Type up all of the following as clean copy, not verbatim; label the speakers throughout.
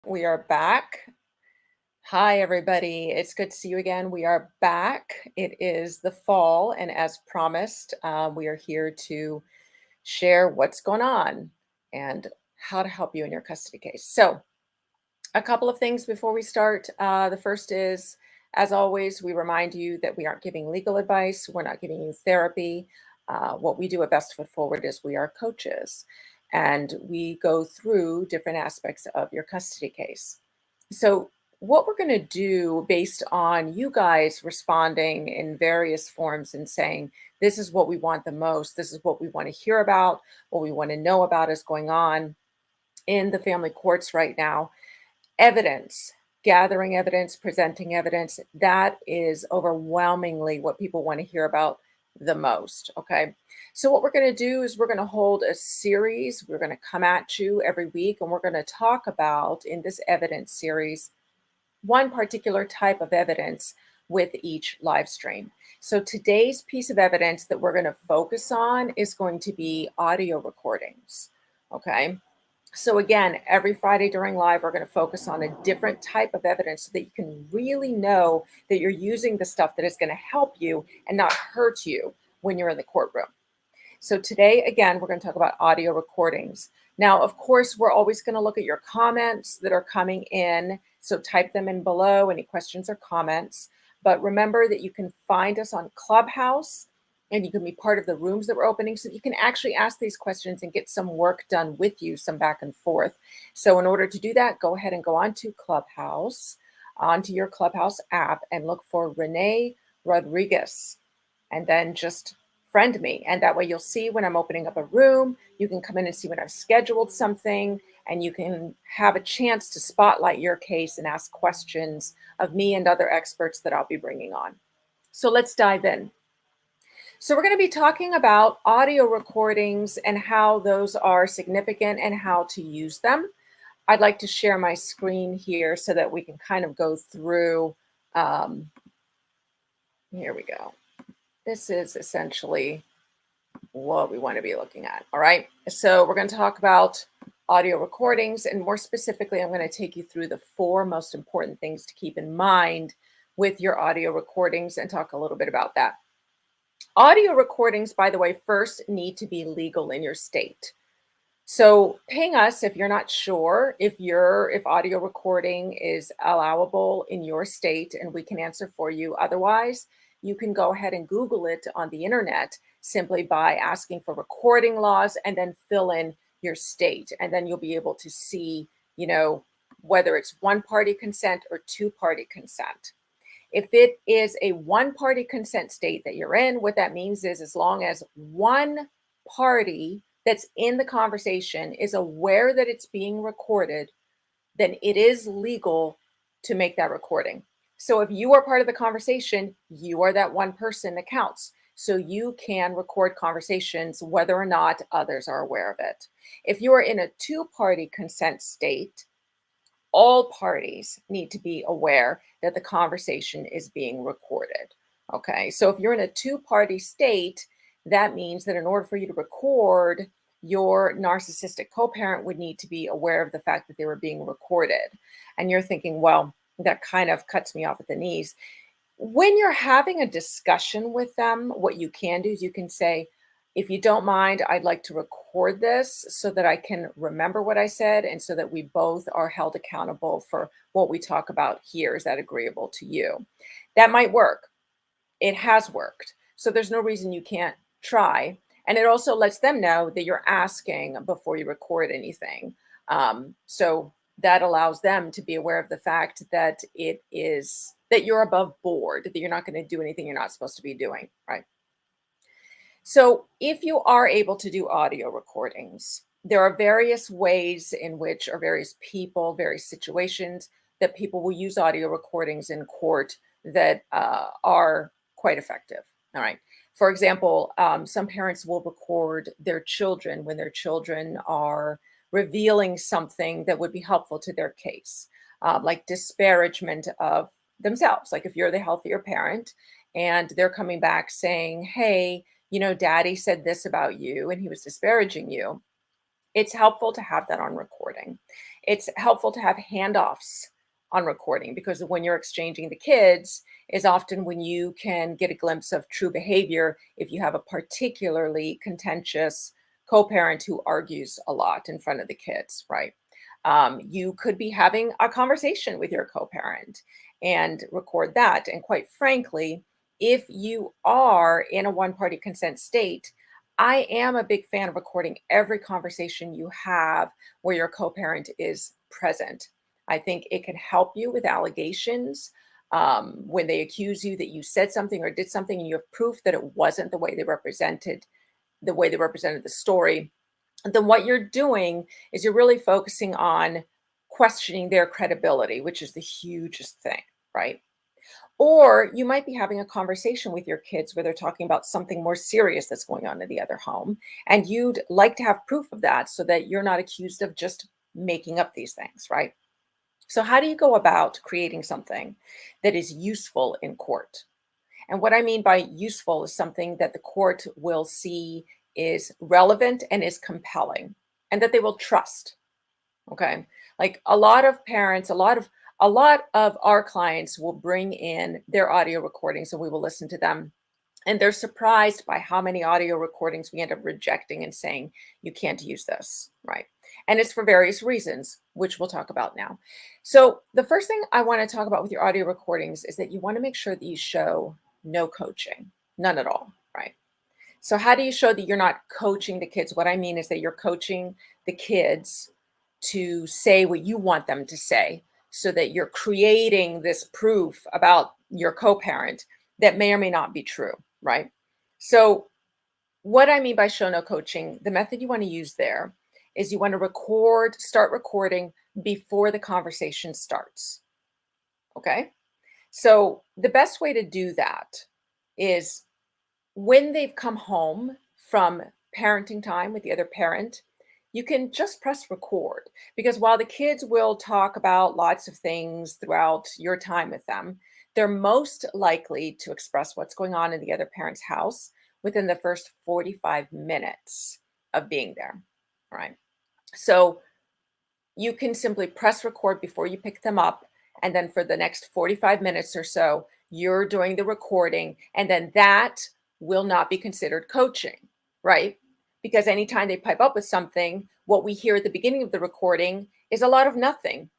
Speaker 1: We are back. Hi, everybody. It's good to see you again. We are back. It is the fall, and as promised, we are here to share what's going on and how to help you in your custody case. So, a couple of things before we start. The first is, as always, we remind you that we aren't giving legal advice, we're not giving you therapy. What we do at Best Foot Forward is we are coaches and we go through different aspects of your custody case. So, what we're going to do based on you guys responding in various forms and saying, this is what we want the most, this is what we want to hear about, what we want to know about is going on in the family courts right now. Evidence, gathering evidence, presenting evidence, that is overwhelmingly what people want to hear about the most. Okay. So, what we're going to do is we're going to hold a series. We're going to come at you every week and we're going to talk about in this evidence series one particular type of evidence with each live stream. So, today's piece of evidence that we're going to focus on is going to be audio recordings. Okay. So again, every Friday during live, we're going to focus on a different type of evidence so that you can really know that you're using the stuff that is going to help you and not hurt you when you're in the courtroom. So today, again, we're going to talk about audio recordings. Now, of course, we're always going to look at your comments that are coming in. So type them in below, any questions or comments. But remember that you can find us on Clubhouse and you can be part of the rooms that we're opening so that you can actually ask these questions and get some work done with you, some back and forth. So in order to do that, go ahead and go onto Clubhouse, onto your Clubhouse app and look for Renee Rodriguez and then just friend me. And that way you'll see when I'm opening up a room, you can come in and see when I've scheduled something, and you can have a chance to spotlight your case and ask questions of me and other experts that I'll be bringing on. So let's dive in. So we're going to be talking about audio recordings and how those are significant and how to use them. I'd like to share my screen here so that we can kind of go through. Here we go. This is essentially what we want to be looking at. All right. So we're going to talk about audio recordings, and more specifically, I'm going to take you through the 4 most important things to keep in mind with your audio recordings and talk a little bit about that. Audio recordings, by the way, first need to be legal in your state. So ping us if you're not sure if audio recording is allowable in your state, and we can answer for you. Otherwise, you can go ahead and Google it on the internet simply by asking for recording laws and then fill in your state. And then you'll be able to see, whether it's one-party consent or two-party consent. If it is a one-party consent state that you're in, what that means is as long as one party that's in the conversation is aware that it's being recorded, then it is legal to make that recording. So if you are part of the conversation, you are that one person that counts. So you can record conversations whether or not others are aware of it. If you are in a two-party consent state, all parties need to be aware that the conversation is being recorded. Okay, so if you're in a two-party state, that means that in order for you to record, your narcissistic co-parent would need to be aware of the fact that they were being recorded. And you're thinking, well, that kind of cuts me off at the knees. When you're having a discussion with them, what you can do is you can say, if you don't mind, I'd like to record this so that I can remember what I said and so that we both are held accountable for what we talk about here. Is that agreeable to you? That might work. It has worked. So there's no reason you can't try. And it also lets them know that you're asking before you record anything. So that allows them to be aware of the fact that that you're above board, that you're not going to do anything you're not supposed to be doing, right? So if you are able to do audio recordings, there are various ways in which, or various people, various situations that people will use audio recordings in court that are quite effective. All right. For example, some parents will record their children when their children are revealing something that would be helpful to their case, like disparagement of themselves. Like if you're the healthier parent and they're coming back saying, hey, daddy said this about you and he was disparaging you, it's helpful to have that on recording. It's helpful to have handoffs on recording because when you're exchanging the kids is often when you can get a glimpse of true behavior if you have a particularly contentious co-parent who argues a lot in front of the kids, right? You could be having a conversation with your co-parent and record that. And quite frankly, if you are in a one-party consent state, I am a big fan of recording every conversation you have where your co-parent is present. I think it can help you with allegations. When they accuse you that you said something or did something and you have proof that it wasn't the way they represented the story, then what you're doing is you're really focusing on questioning their credibility, which is the hugest thing, right? Or you might be having a conversation with your kids where they're talking about something more serious that's going on in the other home. And you'd like to have proof of that so that you're not accused of just making up these things, right? So, how do you go about creating something that is useful in court? And what I mean by useful is something that the court will see is relevant and is compelling and that they will trust. Okay. Like a lot of parents, a lot of our clients will bring in their audio recordings and we will listen to them. And they're surprised by how many audio recordings we end up rejecting and saying, you can't use this. Right. And it's for various reasons, which we'll talk about now. So, the first thing I want to talk about with your audio recordings is that you want to make sure that you show no coaching, none at all. Right. So, how do you show that you're not coaching the kids? What I mean is that you're coaching the kids to say what you want them to say so that you're creating this proof about your co parent that may or may not be true, right? So, what I mean by show no coaching, the method you want to use there is you want to start recording before the conversation starts. Okay. So, the best way to do that is when they've come home from parenting time with the other parent, you can just press record because while the kids will talk about lots of things throughout your time with them, they're most likely to express what's going on in the other parent's house within the first 45 minutes of being there. All right. So you can simply press record before you pick them up. And then for the next 45 minutes or so, you're doing the recording. And then that will not be considered coaching, right? Because anytime they pipe up with something, what we hear at the beginning of the recording is a lot of nothing.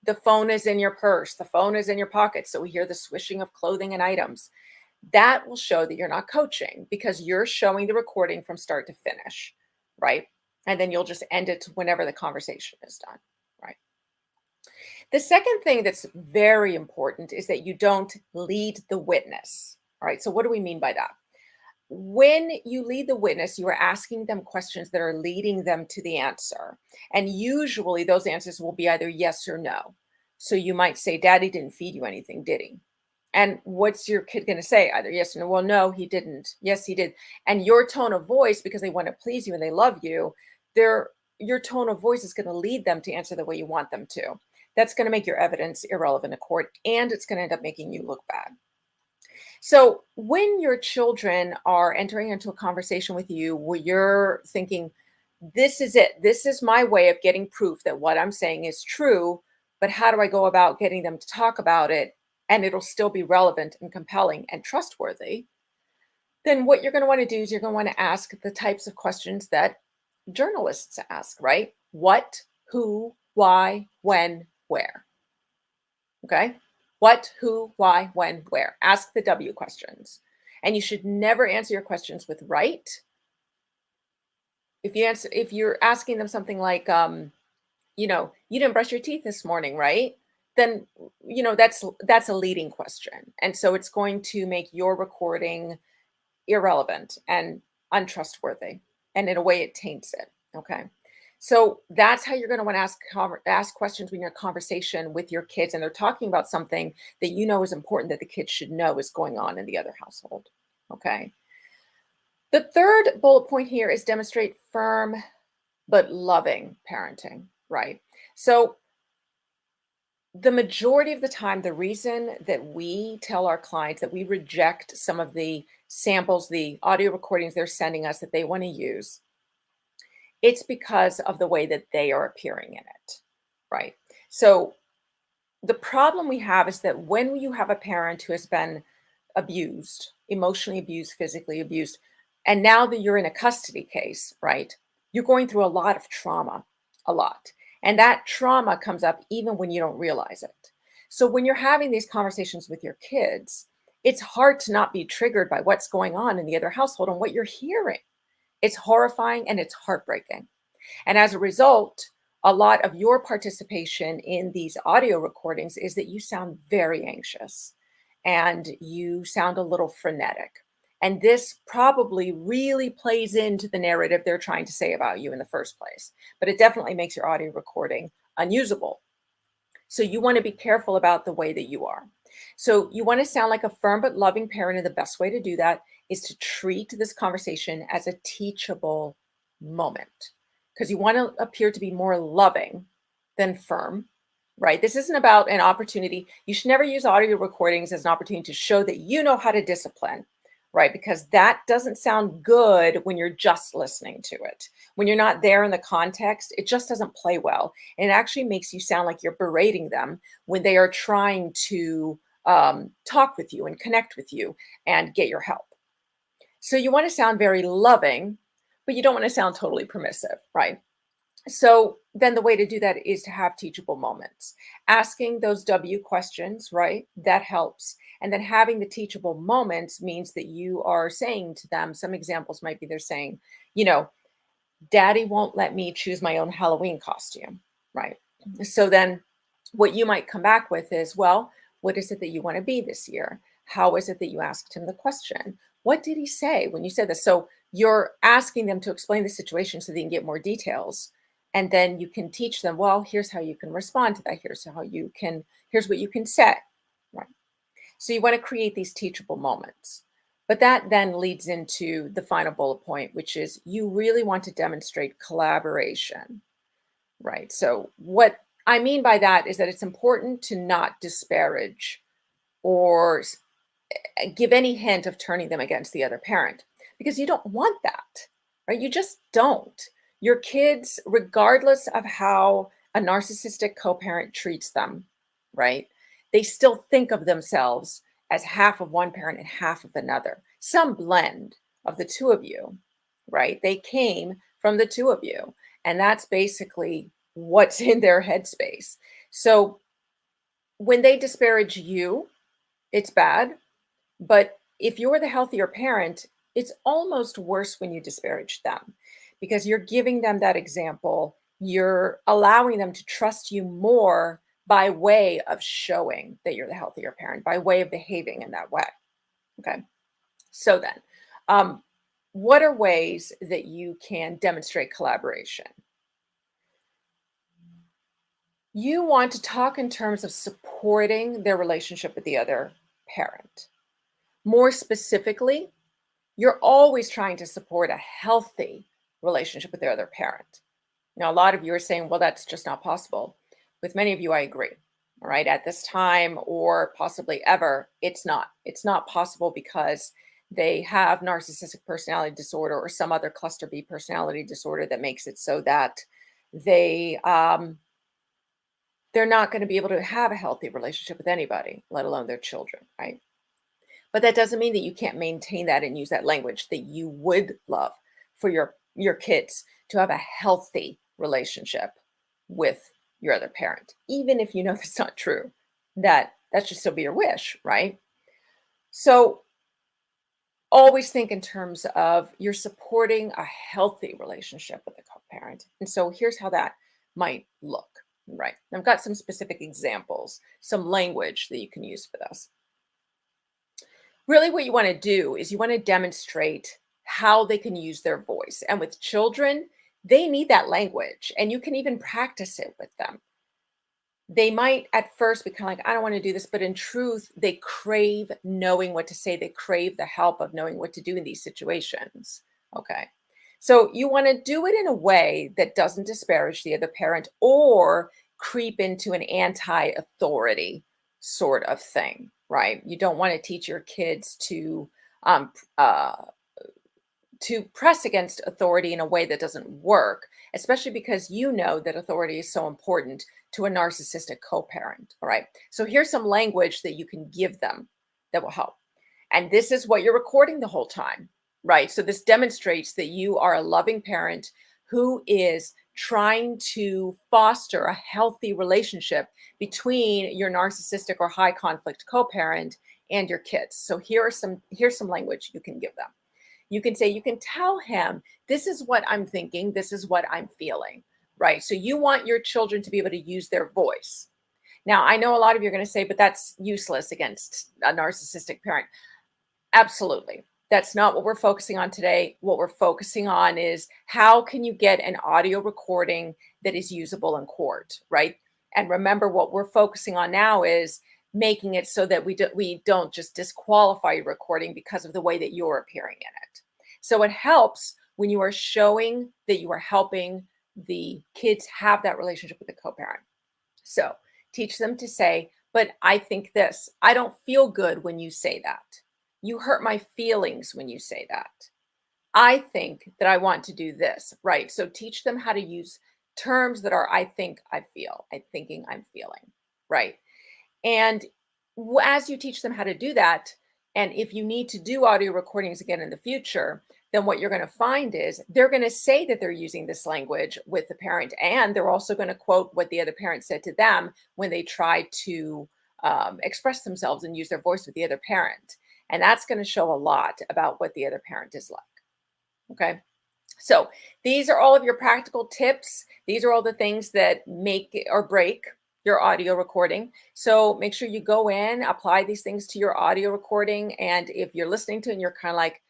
Speaker 1: The phone is in your purse, the phone is in your pocket. So we hear the swishing of clothing and items. That will show that you're not coaching because you're showing the recording from start to finish, right? And then you'll just end it whenever the conversation is done, right? The second thing that's very important is that you don't lead the witness. All right. So, what do we mean by that? When you lead the witness, you are asking them questions that are leading them to the answer. And usually those answers will be either yes or no. So, you might say, Daddy didn't feed you anything, did he? And what's your kid going to say? Either yes or no. Well, no, he didn't. Yes, he did. And your tone of voice, because they want to please you and they love you, their your tone of voice is going to lead them to answer the way you want them to. That's going to make your evidence irrelevant to court, and it's going to end up making you look bad. So when your children are entering into a conversation with you where you're thinking, this is it, this is my way of getting proof that what I'm saying is true, but how do I go about getting them to talk about it and it'll still be relevant and compelling and trustworthy? Then what you're going to want to do is you're going to want to ask the types of questions that journalists ask, right? What, who, why, when, where. Okay. What, who, why, when, where. Ask the W questions. And you should never answer your questions with right. If you're asking them something like, you didn't brush your teeth this morning, right? Then, that's a leading question. And so it's going to make your recording irrelevant and untrustworthy. And in a way, it taints it. Okay. So that's how you're going to want to ask questions when you're in conversation with your kids and they're talking about something that you know is important that the kids should know is going on in the other household. Okay. The third bullet point here is demonstrate firm but loving parenting, right? So the majority of the time, the reason that we tell our clients that we reject some of the samples, the audio recordings they're sending us that they want to use, it's because of the way that they are appearing in it. right? So the problem we have is that when you have a parent who has been abused, emotionally abused, physically abused, and now that you're in a custody case, right? You're going through a lot of trauma, a lot. And that trauma comes up even when you don't realize it. So when you're having these conversations with your kids, it's hard to not be triggered by what's going on in the other household and what you're hearing. It's horrifying and it's heartbreaking. And as a result, a lot of your participation in these audio recordings is that you sound very anxious and you sound a little frenetic. And this probably really plays into the narrative they're trying to say about you in the first place. But it definitely makes your audio recording unusable. So you want to be careful about the way that you are. So you want to sound like a firm but loving parent, and the best way to do that is to treat this conversation as a teachable moment, because you want to appear to be more loving than firm, right? This isn't about an opportunity. You should never use audio recordings as an opportunity to show that you know how to discipline, right? Because that doesn't sound good when you're just listening to it. When you're not there in the context, it just doesn't play well. And it actually makes you sound like you're berating them when they are trying to talk with you and connect with you and get your help. So you want to sound very loving, but you don't want to sound totally permissive, right? So then the way to do that is to have teachable moments. Asking those W questions, right? That helps. And then having the teachable moments means that you are saying to them, some examples might be they're saying, you know, Daddy won't let me choose my own Halloween costume, right? So then what you might come back with is, well, what is it that you want to be this year? How is it that you asked him the question? What did he say when you said this? So you're asking them to explain the situation so they can get more details. And then you can teach them, well, here's how you can respond to that. Here's what you can say, right? So you want to create these teachable moments. But that then leads into the final bullet point, which is you really want to demonstrate collaboration, right? So what I mean by that is that it's important to not disparage or give any hint of turning them against the other parent, because you don't want that, right? You just don't. Your kids, regardless of how a narcissistic co-parent treats them, right? They still think of themselves as half of one parent and half of another, some blend of the two of you, right? They came from the two of you, and that's basically what's in their headspace. So when they disparage you, it's bad. But if you're the healthier parent, it's almost worse when you disparage them, because you're giving them that example. You're allowing them to trust you more by way of showing that you're the healthier parent, by way of behaving in that way. Okay. So then, um, what are ways that you can demonstrate collaboration? You want to talk in terms of supporting their relationship with the other parent. More specifically, you're always trying to support a healthy relationship with their other parent. Now, a lot of you are saying, well, that's just not possible. With many of you, I agree. All right. At this time, or possibly ever, it's not. It's not possible because they have narcissistic personality disorder or some other cluster B personality disorder that makes it so that they they're not going to be able to have a healthy relationship with anybody, let alone their children, right? But that doesn't mean that you can't maintain that and use that language that you would love for your kids to have a healthy relationship with your other parent, even if you know that's not true. That should still be your wish, right? So always think in terms of you're supporting a healthy relationship with a co-parent. And so here's how that might look, right? I've got some specific examples, some language that you can use for this. Really, what you want to do is you want to demonstrate how they can use their voice. And with children, they need that language, and you can even practice it with them. They might at first be kind of like, I don't want to do this, but in truth, they crave knowing what to say. They crave the help of knowing what to do in these situations. Okay. So you want to do it in a way that doesn't disparage the other parent or creep into an anti authority sort of thing, right? You don't want to teach your kids um, uh, to press against authority in a way that doesn't work, especially because you know that authority is so important to a narcissistic co-parent. All right. So here's some language that you can give them that will help. And this is what you're recording the whole time, right? So this demonstrates that you are a loving parent who is trying to foster a healthy relationship between your narcissistic or high conflict co-parent and your kids. So here's some language you can give them. You can say, you can tell him, this is what I'm thinking, this is what I'm feeling, right? So you want your children to be able to use their voice. Now, I know a lot of you are going to say, but that's useless against a narcissistic parent. Absolutely. That's not what we're focusing on today. What we're focusing on is how can you get an audio recording that is usable in court, right? And remember, what we're focusing on now is making it so that we don't just disqualify your recording because of the way that you're appearing in it. So it helps when you are showing that you are helping the kids have that relationship with the co-parent. So teach them to say, but I think this. I don't feel good when you say that. You hurt my feelings when you say that. I think that I want to do this, right? So teach them how to use terms that are I think, I feel, I'm thinking, I'm feeling, right? And as you teach them how to do that, and if you need to do audio recordings again in the future, then what you're going to find is they're going to say that they're using this language with the parent, and they're also going to quote what the other parent said to them when they try to express themselves and use their voice with the other parent. And that's going to show a lot about what the other parent is like. Okay. So these are all of your practical tips. These are all the things that make or break your audio recording. So make sure you go in, apply these things to your audio recording. And if you're listening to it and you're kind of like,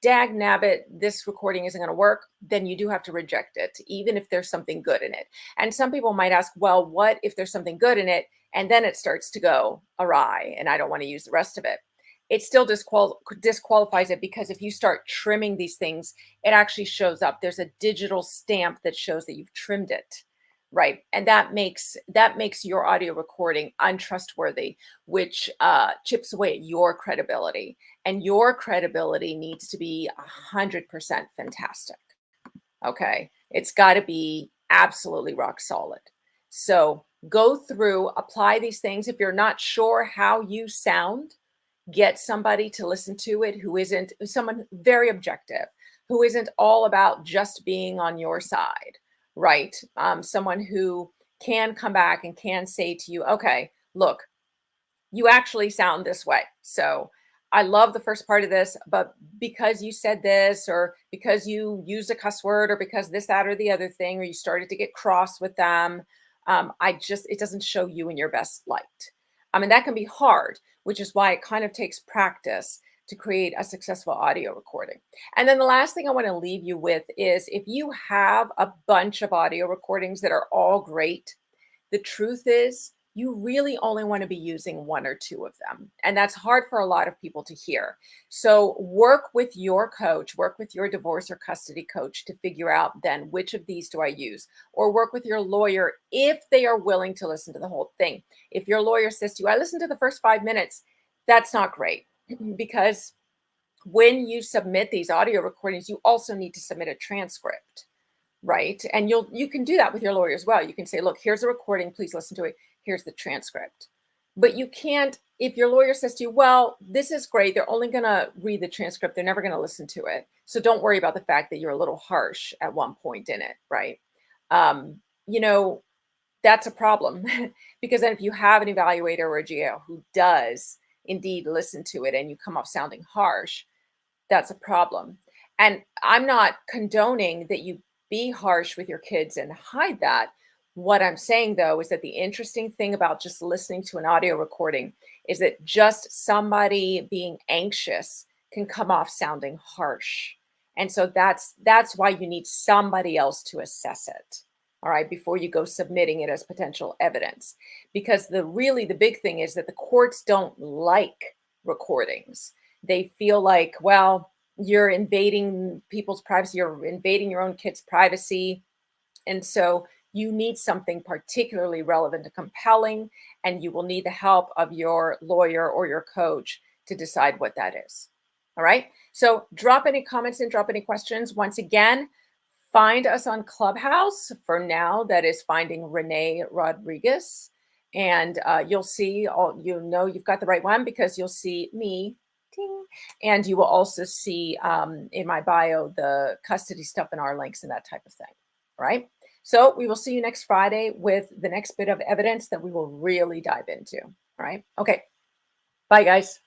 Speaker 1: dag nabbit, this recording isn't going to work, then you do have to reject it, even if there's something good in it. And some people might ask, well, what if there's something good in it and then it starts to go awry and I don't want to use the rest of it? It still disqualifies it, because if you start trimming these things, it actually shows up. There's a digital stamp that shows that you've trimmed it, right? And that makes your audio recording untrustworthy, which chips away at your credibility. And your credibility needs to be 100% fantastic. Okay, it's got to be absolutely rock solid. So go through, apply these things. If you're not sure how you sound, get somebody to listen to it someone very objective, who isn't all about just being on your side, right? Someone who can come back and can say to you, okay, look, you actually sound this way. So I love the first part of this, but because you said this, or because you used a cuss word, or because this, that, or the other thing, or you started to get cross with them, it doesn't show you in your best light. I mean, that can be hard, which is why it kind of takes practice to create a successful audio recording. And then the last thing I want to leave you with is, if you have a bunch of audio recordings that are all great, the truth is you really only want to be using one or two of them. And that's hard for a lot of people to hear. So work with your coach, work with your divorce or custody coach to figure out then which of these do I use, or work with your lawyer if they are willing to listen to the whole thing. If your lawyer says to you, I listened to the first 5 minutes, that's not great, because when you submit these audio recordings, you also need to submit a transcript, right? And you can do that with your lawyer as well. You can say, look, here's a recording, please listen to it. Here's the transcript. But you can't, if your lawyer says to you, well, this is great, they're only going to read the transcript, they're never going to listen to it. So don't worry about the fact that you're a little harsh at one point in it, right? You know, that's a problem because then if you have an evaluator or a GL who does indeed listen to it and you come off sounding harsh, that's a problem. And I'm not condoning that you be harsh with your kids and hide that. What I'm saying, though, is that the interesting thing about just listening to an audio recording is that just somebody being anxious can come off sounding harsh. And so that's why you need somebody else to assess it, all right, before you go submitting it as potential evidence. Because the big thing is that the courts don't like recordings. They feel like, well, you're invading people's privacy, you're invading your own kids' privacy. And so you need something particularly relevant and compelling, and you will need the help of your lawyer or your coach to decide what that is. All right. So drop any comments and drop any questions. Once again, Find us on Clubhouse. For now, that is finding Renee Rodriguez. And you'll see, you've got the right one because you'll see me, ting, and you will also see in my bio the custody stuff and our links and that type of thing. All right. So we will see you next Friday with the next bit of evidence that we will really dive into. All right. Okay. Bye, guys.